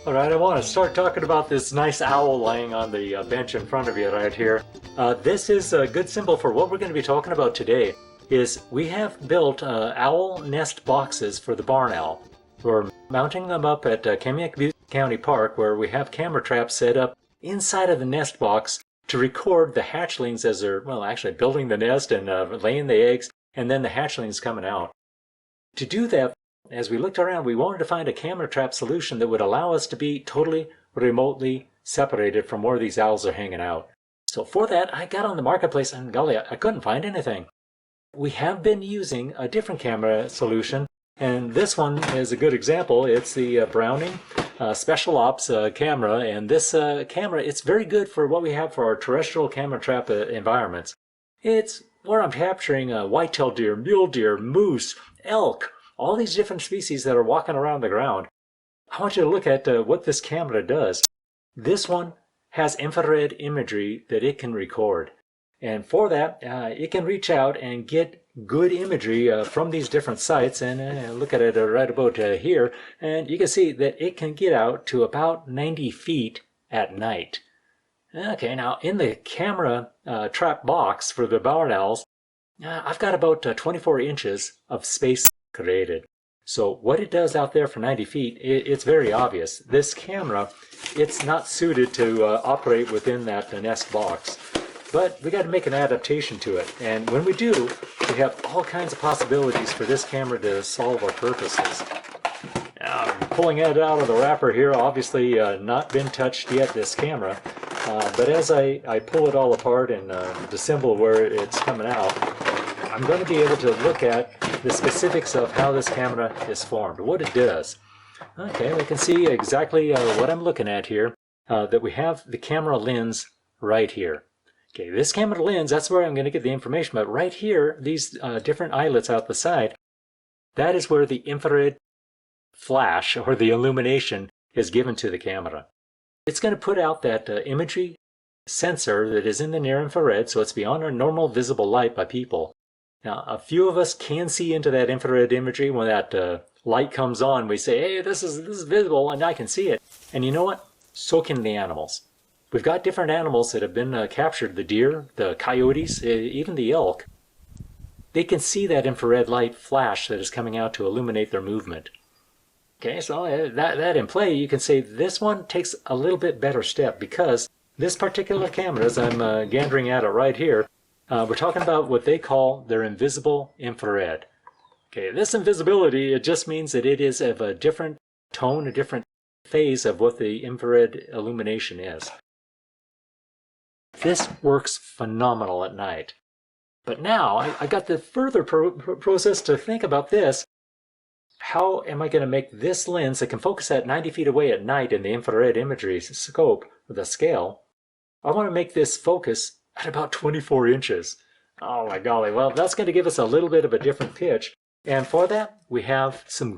All right, I want to start talking about this nice owl laying on the bench in front of you right here. This is a good symbol for what we're going to be talking about today. Is we have built owl nest boxes for the barn owl. We're mounting them up at Kamiak County Park, where we have camera traps set up inside of the nest box to record the hatchlings as they're, well, actually building the nest and laying the eggs, and then the hatchlings coming out. To do that, as we looked around, we wanted to find a camera trap solution that would allow us to be totally remotely separated from where these owls are hanging out. So for that, I got on the marketplace and golly, I couldn't find anything. We have been using a different camera solution, and this one is a good example. It's the Browning Special Ops camera, and this camera, it's very good for what we have for our terrestrial camera trap environments. It's where I'm capturing white-tailed deer, mule deer, moose, elk, all these different species that are walking around the ground. I want you to look at what this camera does. This one has infrared imagery that it can record. And for that, it can reach out and get good imagery from these different sites. And look at it right about here. And you can see that it can get out to about 90 feet at night. Okay, now in the camera trap box for the barn owls, I've got about 24 inches of space created. So what it does out there for 90 feet, it's very obvious. This camera, it's not suited to operate within that nest box. But we got to make an adaptation to it. And when we do, we have all kinds of possibilities for this camera to solve our purposes. Now, I'm pulling it out of the wrapper here, obviously not been touched yet, this camera. But as I pull it all apart and disassemble where it's coming out, I'm going to be able to look at the specifics of how this camera is formed, what it does. Okay, we can see exactly what I'm looking at here, that we have the camera lens right here. Okay, this camera lens, that's where I'm going to get the information, but right here, these different eyelets out the side, that is where the infrared flash or the illumination is given to the camera. It's going to put out that imagery sensor that is in the near infrared, so it's beyond our normal visible light by people. Now, a few of us can see into that infrared imagery. When that light comes on, we say, hey, this is visible, and I can see it. And you know what? So can the animals. We've got different animals that have been captured, the deer, the coyotes, even the elk. They can see that infrared light flash that is coming out to illuminate their movement. Okay, so that in play, you can say this one takes a little bit better step, because this particular camera, as I'm gandering at it right here, we're talking about what they call their invisible infrared. Okay, this invisibility, it just means that it is of a different tone, a different phase of what the infrared illumination is. This works phenomenal at night. But now, I got the further process to think about this. How am I going to make this lens that can focus at 90 feet away at night in the infrared imagery scope, the scale? I want to make this focus at about 24 inches. Oh my golly, well, that's going to give us a little bit of a different pitch. And for that, we have some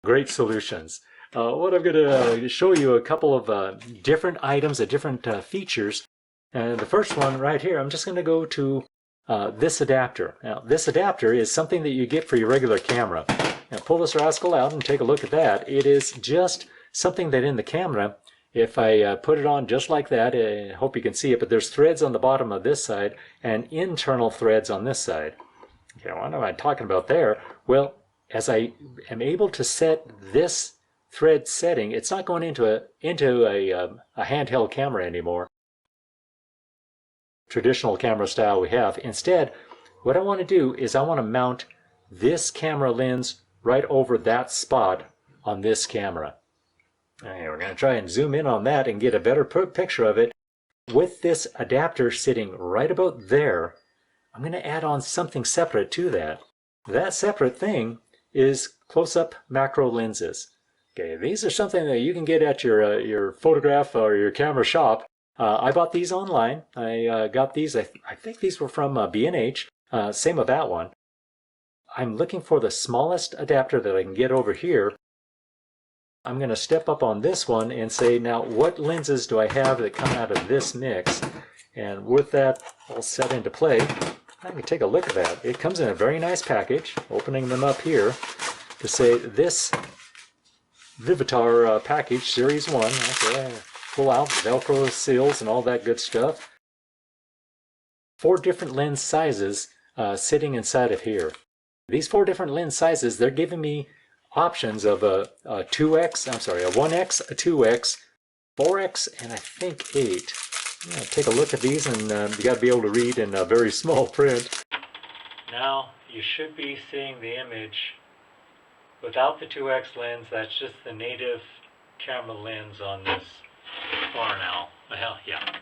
great solutions. What I'm going to show you a couple of different items, different features. And the first one right here, I'm just going to go to this adapter. Now, this adapter is something that you get for your regular camera. Now, pull this rascal out and take a look at that. It is just something that in the camera, if I put it on just like that, I hope you can see it, but there's threads on the bottom of this side and internal threads on this side. Okay, what am I talking about there? Well, as I am able to set this thread setting, it's not going into a handheld camera anymore. Traditional camera style we have. Instead, what I want to do is I want to mount this camera lens right over that spot on this camera. Okay, we're going to try and zoom in on that and get a better picture of it. With this adapter sitting right about there, I'm going to add on something separate to that. That separate thing is close-up macro lenses. Okay, these are something that you can get at your photograph or your camera shop. I bought these online. I got these, I think these were from B&H, same with that one. I'm looking for the smallest adapter that I can get over here. I'm going to step up on this one and say, now what lenses do I have that come out of this mix? And with that all set into play, I can take a look at that. It comes in a very nice package, opening them up here to say this Vivitar package, Series 1. Okay, pull out Velcro seals and all that good stuff. 4 different lens sizes sitting inside of here. These 4 different lens sizes, they're giving me options of a 2x, I'm sorry, a 1x, a 2x, 4x, and I think 8. Take a look at these, and you got to be able to read in a very small print. Now you should be seeing the image without the 2x lens. That's just the native camera lens on this barn owl. Well, yeah,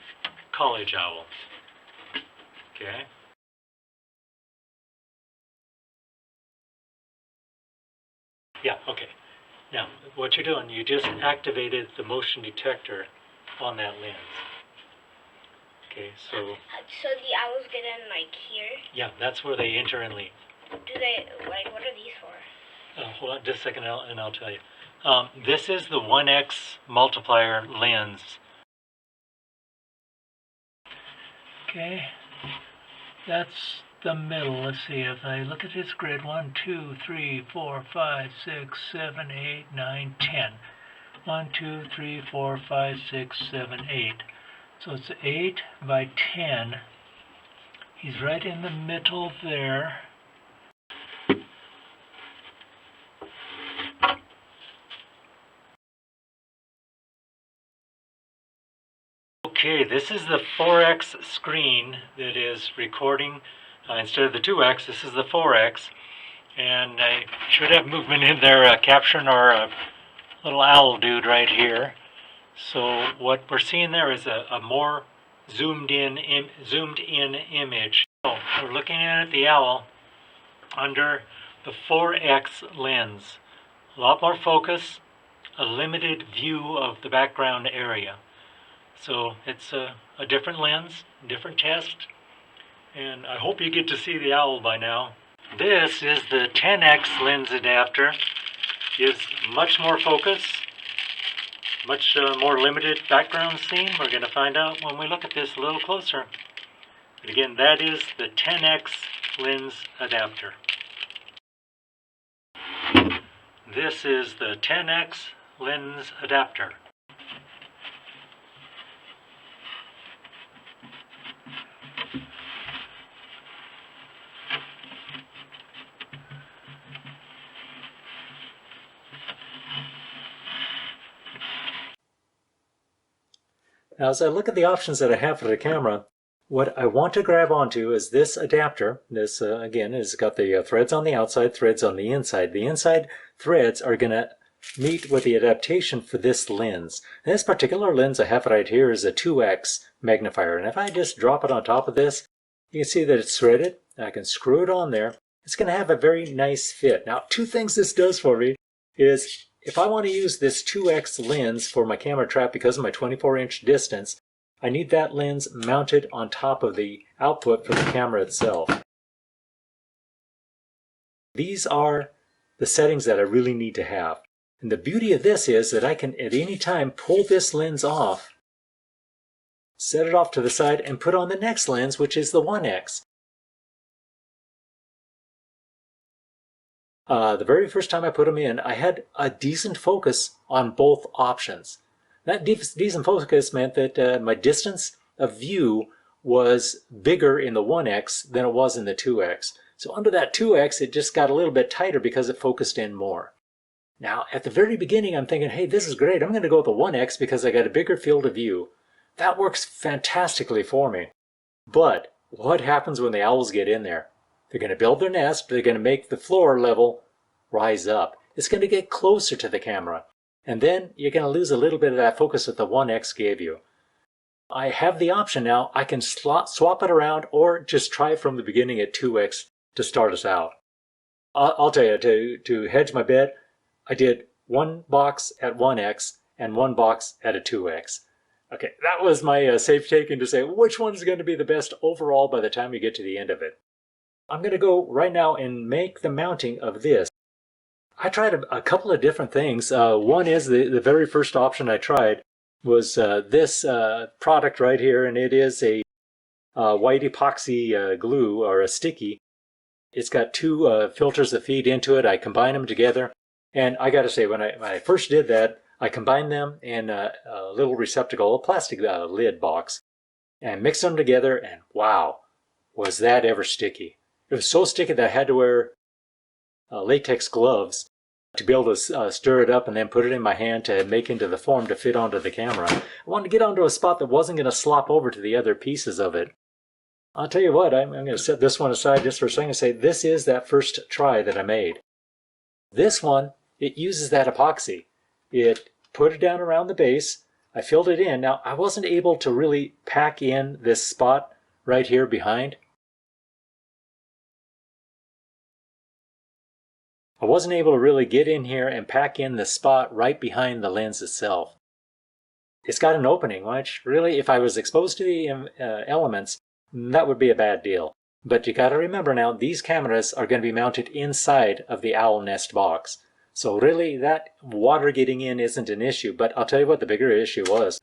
college owl. Okay. Yeah, okay. Now, what you're doing, you just activated the motion detector on that lens. Okay, so... So the owls get in, like, here? Yeah, that's where they enter and leave. Do they, like, what are these for? Hold on just a second and I'll tell you. This is the 1x multiplier lens. Okay, that's the middle. Let's see, if I look at this grid, 1, 2, 3, 4, 5, 6, 7, 8, 9, 10. 1, 2, 3, 4, 5, 6, 7, 8. So it's 8 by 10. He's right in the middle there. Okay, this is the 4x screen that is recording. Instead of the 2x, this is the 4x. And I should have movement in there capturing our little owl dude right here. So what we're seeing there is a more zoomed in image. So we're looking at the owl under the 4x lens. A lot more focus, a limited view of the background area. So it's a different lens, different test, and I hope you get to see the owl by now. This is the 10x lens adapter. Gives much more focus, much more limited background scene. We're going to find out when we look at this a little closer. But again, that is the 10x lens adapter. This is the 10x lens adapter. Now, as I look at the options that I have for the camera, what I want to grab onto is this adapter. This, again, has got the threads on the outside, threads on the inside. The inside threads are going to meet with the adaptation for this lens. And this particular lens I have right here is a 2x magnifier. And if I just drop it on top of this, you can see that it's threaded. I can screw it on there. It's going to have a very nice fit. Now, 2 things this does for me is, if I want to use this 2x lens for my camera trap because of my 24-inch distance, I need that lens mounted on top of the output for the camera itself. These are the settings that I really need to have. And the beauty of this is that I can at any time pull this lens off, set it off to the side, and put on the next lens, which is the 1x. The very first time I put them in, I had a decent focus on both options. That decent focus meant that my distance of view was bigger in the 1x than it was in the 2x. So under that 2x, it just got a little bit tighter because it focused in more. Now, at the very beginning, I'm thinking, hey, this is great. I'm going to go with the 1x because I got a bigger field of view. That works fantastically for me. But what happens when the owls get in there? They're going to build their nest. They're going to make the floor level rise up. It's going to get closer to the camera. And then you're going to lose a little bit of that focus that the 1x gave you. I have the option now. I can swap it around or just try from the beginning at 2x to start us out. I'll tell you, to hedge my bet, I did 1 box at 1x and 1 box at a 2x. Okay, that was my safe taking to say which one is going to be the best overall by the time you get to the end of it. I'm going to go right now and make the mounting of this. I tried a couple of different things. One is the very first option I tried was this product right here, and it is a white epoxy glue or a sticky. It's got 2 filters that feed into it. I combine them together. And I got to say, when I first did that, I combined them in a little receptacle, a plastic lid box, and mixed them together, and wow, was that ever sticky. It was so sticky that I had to wear latex gloves to be able to stir it up and then put it in my hand to make into the form to fit onto the camera. I wanted to get onto a spot that wasn't going to slop over to the other pieces of it. I'll tell you what, I'm going to set this one aside just for a second and say this is that first try that I made. This one, it uses that epoxy. It put it down around the base. I filled it in. Now, I wasn't able to really pack in this spot right here behind. I wasn't able to really get in here and pack in the spot right behind the lens itself. It's got an opening, which really, if I was exposed to the elements, that would be a bad deal. But you got to remember now, these cameras are going to be mounted inside of the owl nest box. So really, that water getting in isn't an issue, but I'll tell you what the bigger issue was.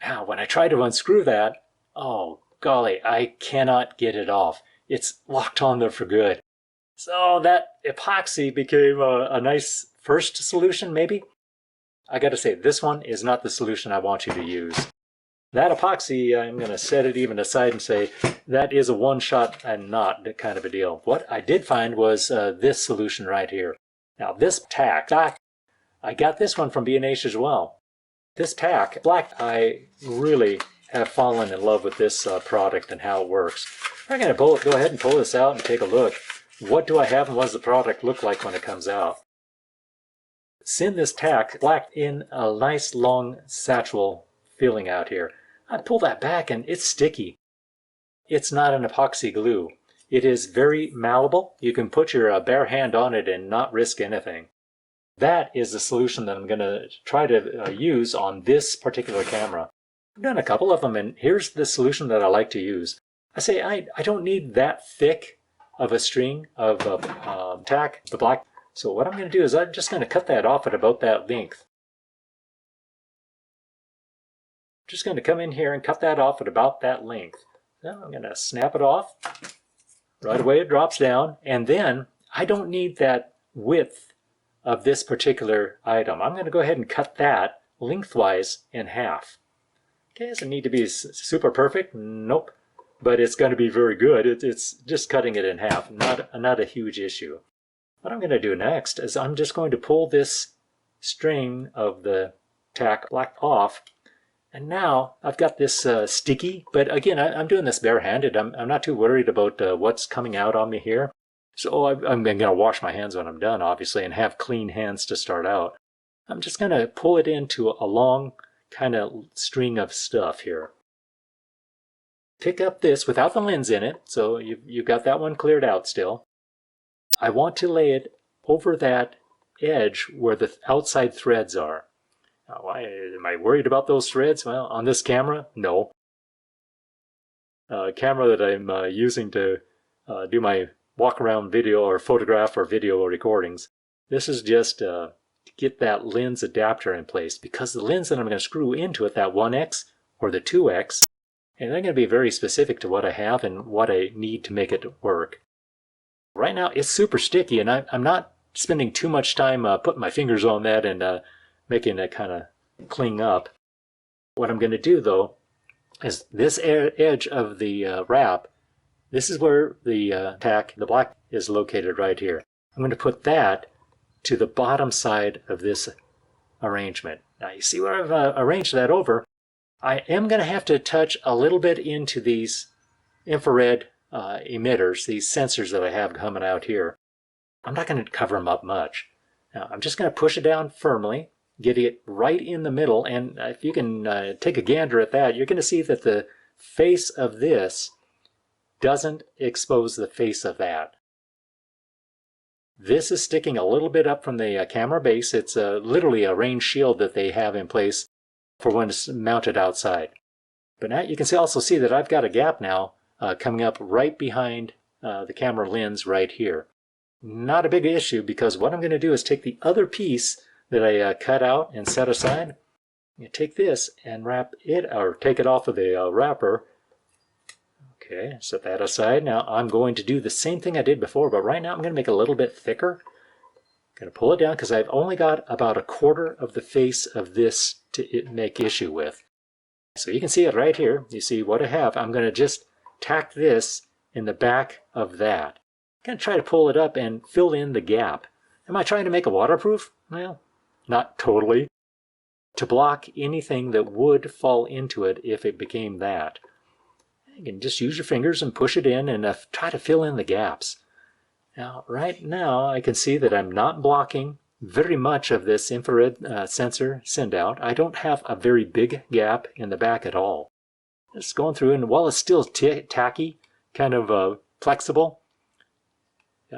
Now, when I tried to unscrew that, oh golly, I cannot get it off. It's locked on there for good. So that epoxy became a nice first solution, maybe? I gotta say, this one is not the solution I want you to use. That epoxy, I'm gonna set it even aside and say, that is a one-shot and not kind of a deal. What I did find was this solution right here. Now this Tack Black, I got this one from B&H as well. This Tack Black, I really have fallen in love with this product and how it works. I'm gonna go ahead and pull this out and take a look. What do I have and what does the product look like when it comes out? Send this Tack Black in a nice long satchel filling out here. I pull that back and it's sticky. It's not an epoxy glue. It is very malleable. You can put your bare hand on it and not risk anything. That is the solution that I'm going to try to use on this particular camera. I've done a couple of them, and here's the solution that I like to use. I say I don't need that thick of a string of Tack Black. So what I'm going to do is I'm just going to cut that off at about that length. Just going to come in here and cut that off at about that length. Now I'm going to snap it off. Right away it drops down, and then I don't need that width of this particular item. I'm going to go ahead and cut that lengthwise in half. Okay, does it need to be super perfect? Nope. But it's going to be very good. It's just cutting it in half, not a huge issue. What I'm going to do next is I'm just going to pull this string of the Tack Black off. And now I've got this sticky, but again, I'm doing this barehanded. I'm not too worried about what's coming out on me here. So I'm going to wash my hands when I'm done, obviously, and have clean hands to start out. I'm just going to pull it into a long kind of string of stuff here. Pick up this without the lens in it, so you've got that one cleared out still. I want to lay it over that edge where the outside threads are. Now, why am I worried about those threads? Well, on this camera, no. Camera that I'm using to do my walk-around video or photograph or video recordings. This is just to get that lens adapter in place, because the lens that I'm going to screw into it, that 1x or the 2x, and they're going to be very specific to what I have and what I need to make it work. Right now, it's super sticky, and I'm not spending too much time putting my fingers on that and making it kind of cling up. What I'm going to do, though, is this edge of the wrap, this is where the Tack, the black, is located right here. I'm going to put that to the bottom side of this arrangement. Now, you see where I've arranged that over? I am going to have to touch a little bit into these infrared emitters, these sensors that I have coming out here. I'm not going to cover them up much. Now, I'm just going to push it down firmly, get it right in the middle, and if you can take a gander at that, you're going to see that the face of this doesn't expose the face of that. This is sticking a little bit up from the camera base. It's literally a rain shield that they have in place for when it's mounted outside. But now you can also see that I've got a gap now coming up right behind the camera lens right here. Not a big issue, because what I'm going to do is take the other piece that I cut out and set aside. You take this and wrap it, or take it off of the wrapper. Okay, set that aside. Now I'm going to do the same thing I did before, but right now I'm going to make it a little bit thicker. Going to pull it down because I've only got about a quarter of the face of this to make issue with. So you can see it right here. You see what I have. I'm going to just tack this in the back of that. I'm going to try to pull it up and fill in the gap. Am I trying to make it waterproof? Well, not totally. To block anything that would fall into it if it became that. You can just use your fingers and push it in and try to fill in the gaps. Now, right now, I can see that I'm not blocking very much of this infrared sensor send out. I don't have a very big gap in the back at all. Just going through, and while it's still tacky, kind of flexible,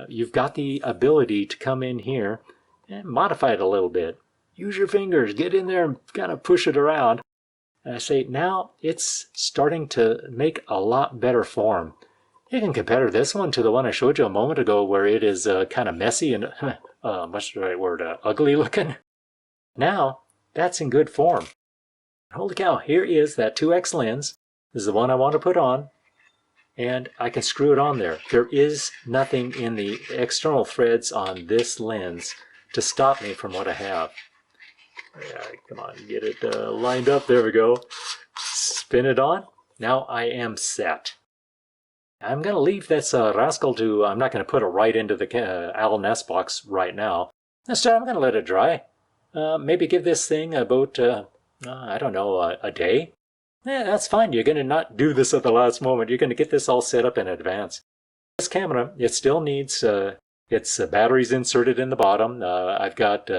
you've got the ability to come in here and modify it a little bit. Use your fingers, get in there and kind of push it around. And I say, now it's starting to make a lot better form. You can compare this one to the one I showed you a moment ago where it is kind of messy and, what's the right word, ugly looking. Now, that's in good form. Holy cow, here is that 2x lens. This is the one I want to put on. And I can screw it on there. There is nothing in the external threads on this lens to stop me from what I have. Yeah, come on, get it lined up. There we go. Spin it on. Now I am set. I'm going to leave this rascal to, I'm not going to put it right into the owl nest box right now. Instead, I'm going to let it dry. Maybe give this thing about, I don't know, a day. Yeah, that's fine. You're going to not do this at the last moment. You're going to get this all set up in advance. This camera, it still needs its batteries inserted in the bottom. I've got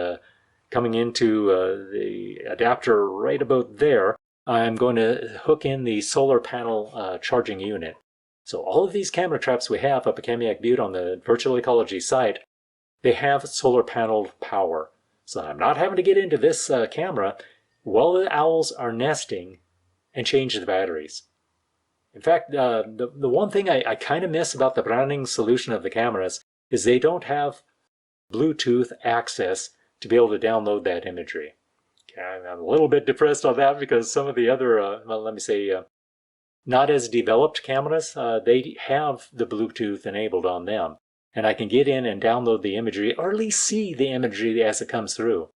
coming into the adapter right about there. I'm going to hook in the solar panel charging unit. So all of these camera traps we have up at Kamiak Butte on the Virtual Ecology site, they have solar panel power. So I'm not having to get into this camera while the owls are nesting and change the batteries. In fact, the one thing I kind of miss about the Browning solution of the cameras is they don't have Bluetooth access to be able to download that imagery. Okay, I'm a little bit depressed on that because some of the other, well, let me say, not as developed cameras, they have the Bluetooth enabled on them. And I can get in and download the imagery, or at least see the imagery as it comes through.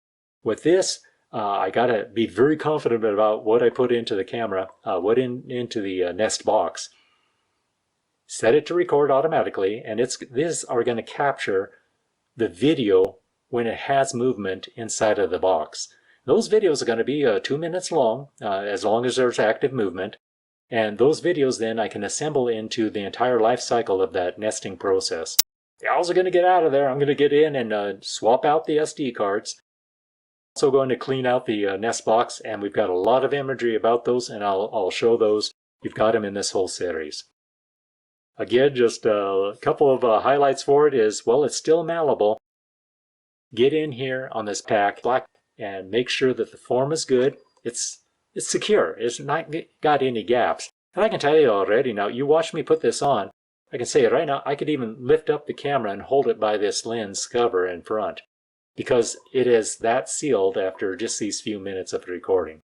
With this, I got to be very confident about what I put into the camera, into the Nest box. Set it to record automatically, and these are going to capture the video when it has movement inside of the box. Those videos are going to be 2 minutes long as there's active movement. And those videos then I can assemble into the entire life cycle of that nesting process. The owls are going to get out of there. I'm going to get in and swap out the SD cards. Also going to clean out the nest box, and we've got a lot of imagery about those, and I'll show those. You've got them in this whole series. Again, just a couple of highlights for it is, well, it's still malleable. Get in here on this Tack Black and make sure that the form is good. It's secure. It's not got any gaps. And I can tell you already now, you watch me put this on, I can say it right now, I could even lift up the camera and hold it by this lens cover in front because it is that sealed after just these few minutes of recording.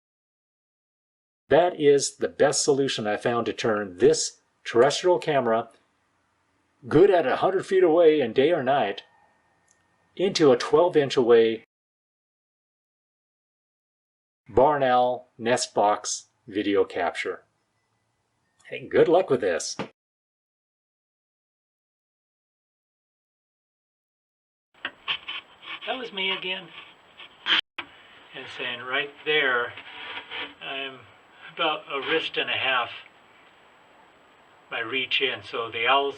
That is the best solution I found to turn this terrestrial camera, good at 100 feet away and day or night, into a 12-inch away barn owl nest box video capture. Hey, good luck with this. That was me again. And saying right there, I'm about a wrist and a half my reach in. So the owls,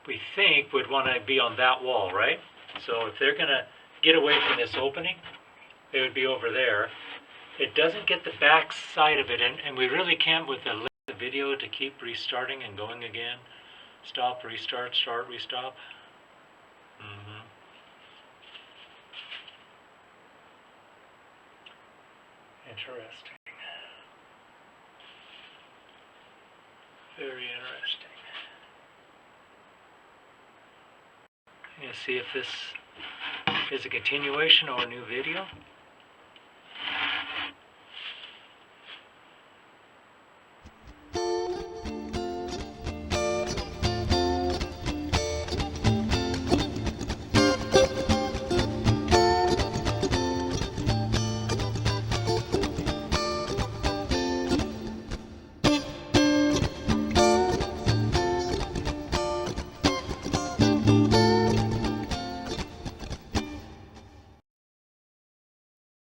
we think, would want to be on that wall, right? So if they're going to get away from this opening, they would be over there. It doesn't get the back side of it, and we really can't with the video to keep restarting and going again. Stop, restart, start, restop. Interesting. Very interesting. You see if this is a continuation or a new video.